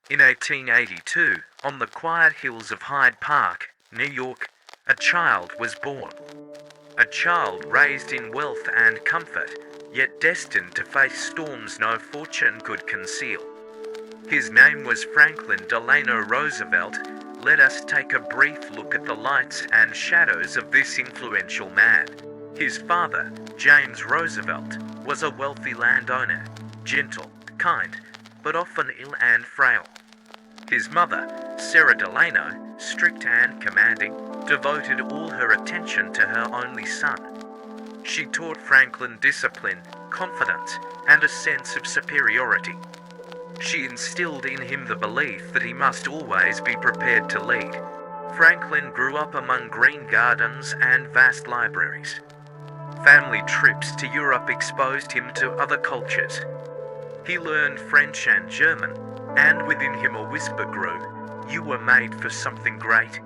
In 1882, on the quiet hills of Hyde Park, New York, a child was born. A child raised in wealth and comfort, yet destined to face storms no fortune could conceal. His name was Franklin Delano Roosevelt. Let us take a brief look at the lights and shadows of this influential man. His father, James Roosevelt, was a wealthy landowner, gentle, kind, but often ill and frail. His mother, Sarah Delano, strict and commanding, devoted all her attention to her only son. She taught Franklin discipline, confidence, and a sense of superiority. She instilled in him the belief that he must always be prepared to lead. Franklin grew up among green gardens and vast libraries. Family trips to Europe exposed him to other cultures. He learned French and German, and within him a whisper grew, "You were made for something great."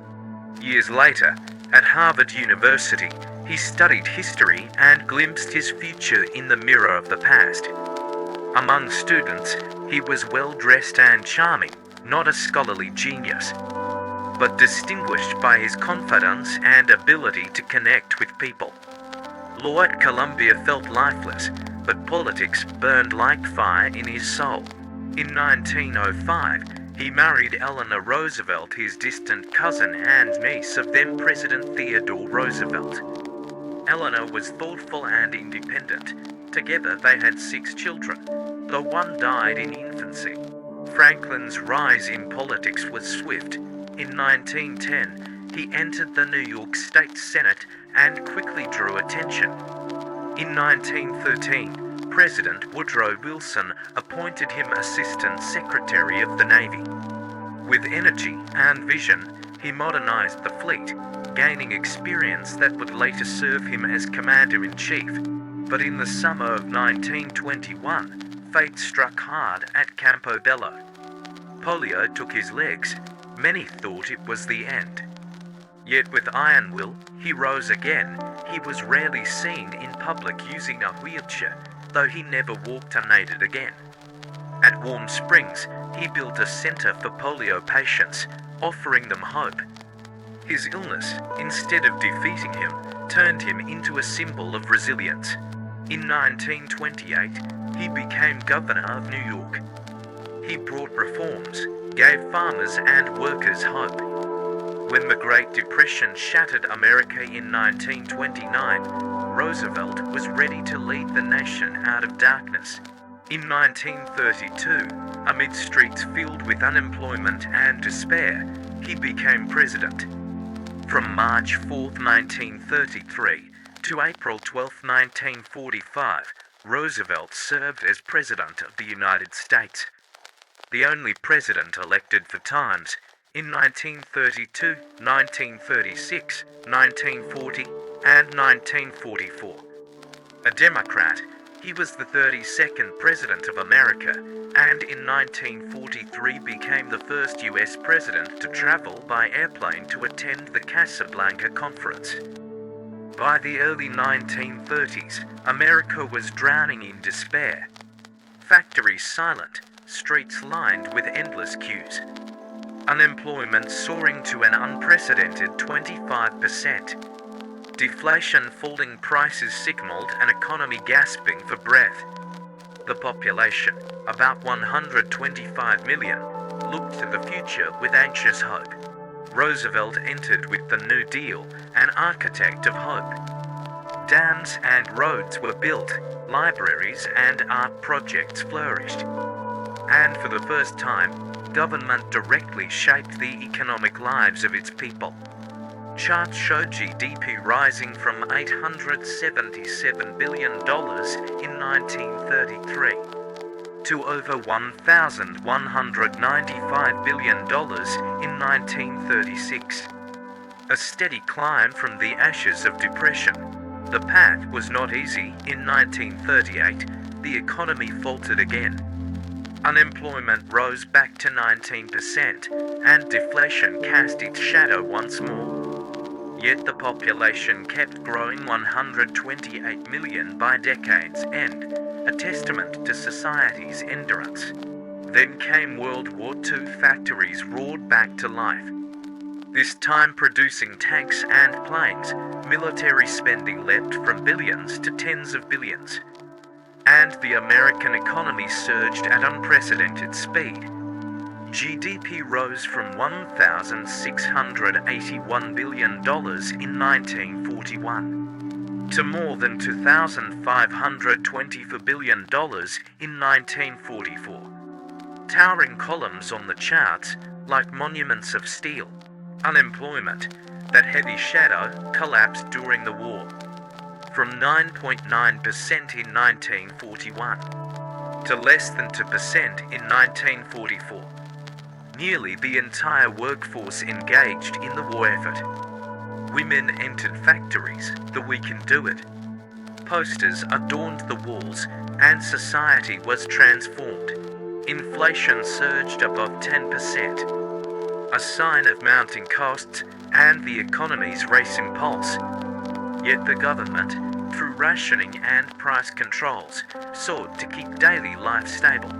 Years later, at Harvard University, he studied history and glimpsed his future in the mirror of the past. Among students, he was well-dressed and charming, not a scholarly genius, but distinguished by his confidence and ability to connect with people. Law at Columbia felt lifeless, but politics burned like fire in his soul. In 1905, he married Eleanor Roosevelt, his distant cousin and niece of then-President Theodore Roosevelt. Eleanor was thoughtful and independent. Together they had 6 children, though one died in infancy. Franklin's rise in politics was swift. In 1910, he entered the New York State Senate and quickly drew attention. In 1913, President Woodrow Wilson appointed him Assistant Secretary of the Navy. With energy and vision, he modernized the fleet, gaining experience that would later serve him as Commander-in-Chief. But in the summer of 1921, fate struck hard at Campo Bello. Polio took his legs. Many thought it was the end. Yet with iron will, he rose again. He was rarely seen in public using a wheelchair, though he never walked unaided again. At Warm Springs, he built a center for polio patients, offering them hope. His illness, instead of defeating him, turned him into a symbol of resilience. In 1928, he became governor of New York. He brought reforms, gave farmers and workers hope. When the Great Depression shattered America in 1929, Roosevelt was ready to lead the nation out of darkness. In 1932, amid streets filled with unemployment and despair, he became president. From March 4, 1933 to April 12, 1945, Roosevelt served as President of the United States. The only president elected 4 times, in 1932, 1936, 1940, and 1944. A Democrat, he was the 32nd President of America, and in 1943 became the first US President to travel by airplane to attend the Casablanca Conference. By the early 1930s, America was drowning in despair. Factories silent, streets lined with endless queues. Unemployment soaring to an unprecedented 25%. Deflation, falling prices signaled an economy gasping for breath. The population, about 125 million, looked to the future with anxious hope. Roosevelt entered with the New Deal, an architect of hope. Dams and roads were built, libraries and art projects flourished. And for the first time, government directly shaped the economic lives of its people. Charts show GDP rising from $877 billion in 1933 to over $1,195 billion in 1936. A steady climb from the ashes of depression. The path was not easy. In 1938, the economy faltered again. Unemployment rose back to 19%, and deflation cast its shadow once more. Yet the population kept growing, 128 million by decade's end, a testament to society's endurance. Then came World War II. Factories roared back to life, this time producing tanks and planes. Military spending leapt from billions to tens of billions, and the American economy surged at unprecedented speed. GDP rose from $1,681 billion in 1941 to more than $2,524 billion in 1944. Towering columns on the charts, like monuments of steel. Unemployment, that heavy shadow, collapsed during the war, from 9.9% in 1941 to less than 2% in 1944. Nearly the entire workforce engaged in the war effort. Women entered factories, the "We Can Do It" posters adorned the walls, and society was transformed. Inflation surged above 10%, a sign of mounting costs and the economy's racing pulse. Yet the government, through rationing and price controls, sought to keep daily life stable.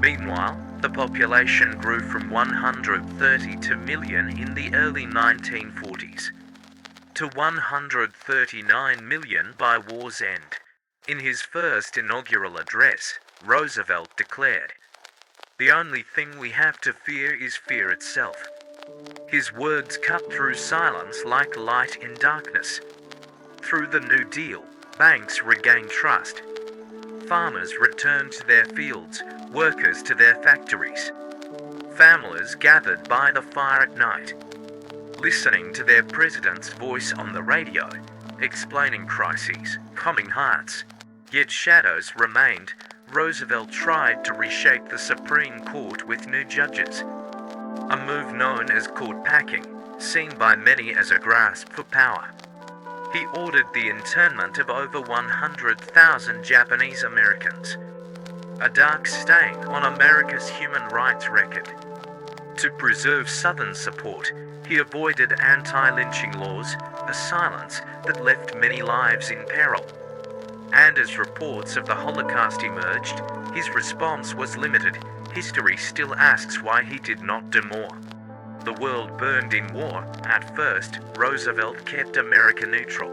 Meanwhile, the population grew from 132 million in the early 1940s to 139 million by war's end. In his first inaugural address, Roosevelt declared, "The only thing we have to fear is fear itself." His words cut through silence like light in darkness. Through the New Deal, banks regained trust. Farmers returned to their fields, workers to their factories. Families gathered by the fire at night, listening to their president's voice on the radio, explaining crises, calming hearts. Yet shadows remained. Roosevelt tried to reshape the Supreme Court with new judges, a move known as court packing, seen by many as a grasp for power. He ordered the internment of over 100,000 Japanese Americans, a dark stain on America's human rights record. To preserve Southern support, he avoided anti-lynching laws, a silence that left many lives in peril. And as reports of the Holocaust emerged, his response was limited. History still asks why he did not do more. The world burned in war. At first, Roosevelt kept America neutral.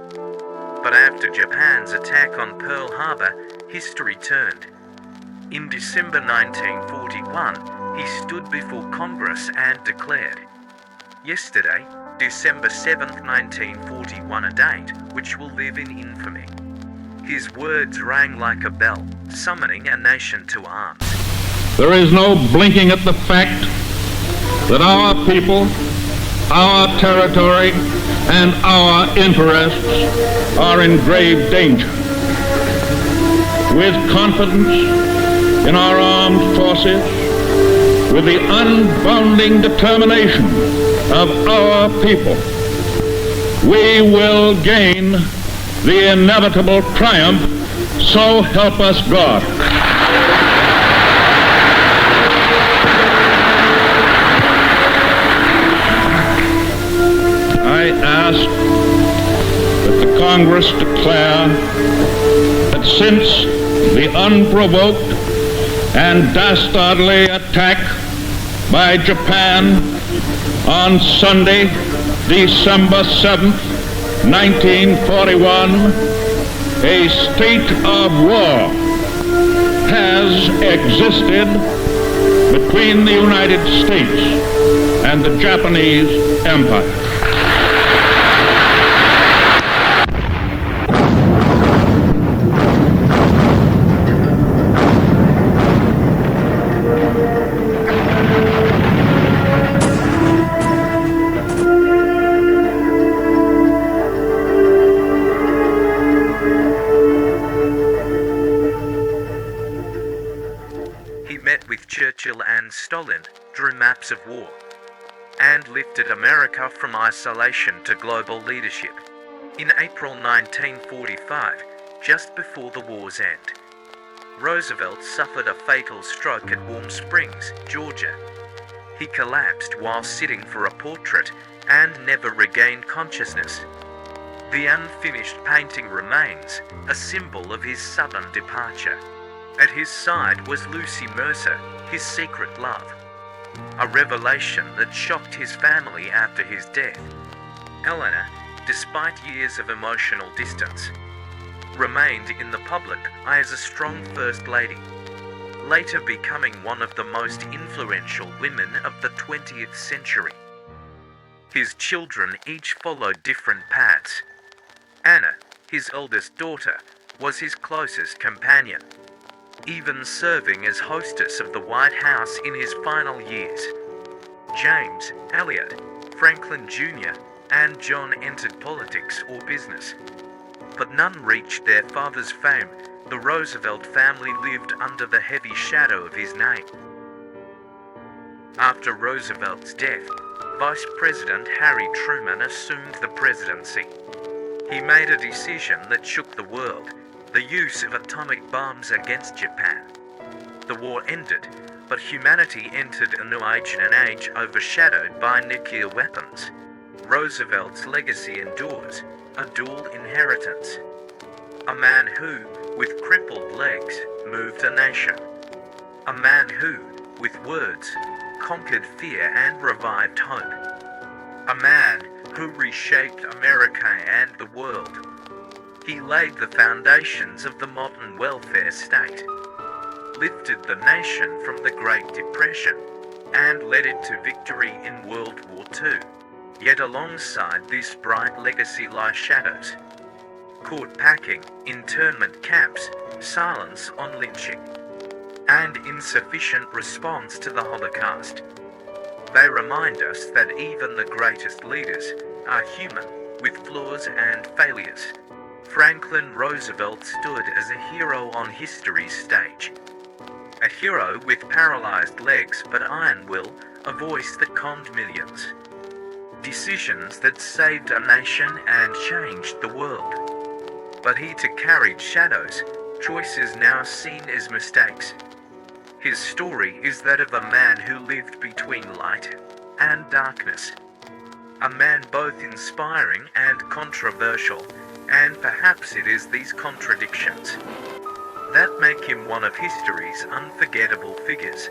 But after Japan's attack on Pearl Harbor, history turned. In December 1941, he stood before Congress and declared, "Yesterday, December 7, 1941, a date which will live in infamy." His words rang like a bell, summoning a nation to arms. There is no blinking at the fact that our people, our territory, and our interests are in grave danger. With confidence in our armed forces, with the unbounding determination of our people, we will gain the inevitable triumph, so help us God. I ask that the Congress declare that since the unprovoked and dastardly attack by Japan on Sunday, December 7th, 1941, a state of war has existed between the United States and the Japanese Empire. Churchill and Stalin drew maps of war and lifted America from isolation to global leadership. In April 1945, just before the war's end, Roosevelt suffered a fatal stroke at Warm Springs, Georgia. He collapsed while sitting for a portrait and never regained consciousness. The unfinished painting remains, a symbol of his sudden departure. At his side was Lucy Mercer, his secret love. A revelation that shocked his family after his death. Eleanor, despite years of emotional distance, remained in the public eye as a strong First Lady, later becoming one of the most influential women of the 20th century. His children each followed different paths. Anna, his eldest daughter, was his closest companion, even serving as hostess of the White House in his final years. James, Elliot, Franklin Jr., and John entered politics or business, but none reached their father's fame. The Roosevelt family lived under the heavy shadow of his name. After Roosevelt's death, Vice President Harry Truman assumed the presidency. He made a decision that shook the world: the use of atomic bombs against Japan. The war ended, but humanity entered a new age, an age overshadowed by nuclear weapons. Roosevelt's legacy endures, a dual inheritance. A man who, with crippled legs, moved a nation. A man who, with words, conquered fear and revived hope. A man who reshaped America and the world. He laid the foundations of the modern welfare state, lifted the nation from the Great Depression, and led it to victory in World War II. Yet alongside this bright legacy lie shadows: court packing, internment camps, silence on lynching, and insufficient response to the Holocaust. They remind us that even the greatest leaders are human, with flaws and failures. Franklin Roosevelt stood as a hero on history's stage. A hero with paralyzed legs but iron will, a voice that calmed millions. Decisions that saved a nation and changed the world. But he too carried shadows, choices now seen as mistakes. His story is that of a man who lived between light and darkness. A man both inspiring and controversial, and perhaps it is these contradictions that make him one of history's unforgettable figures.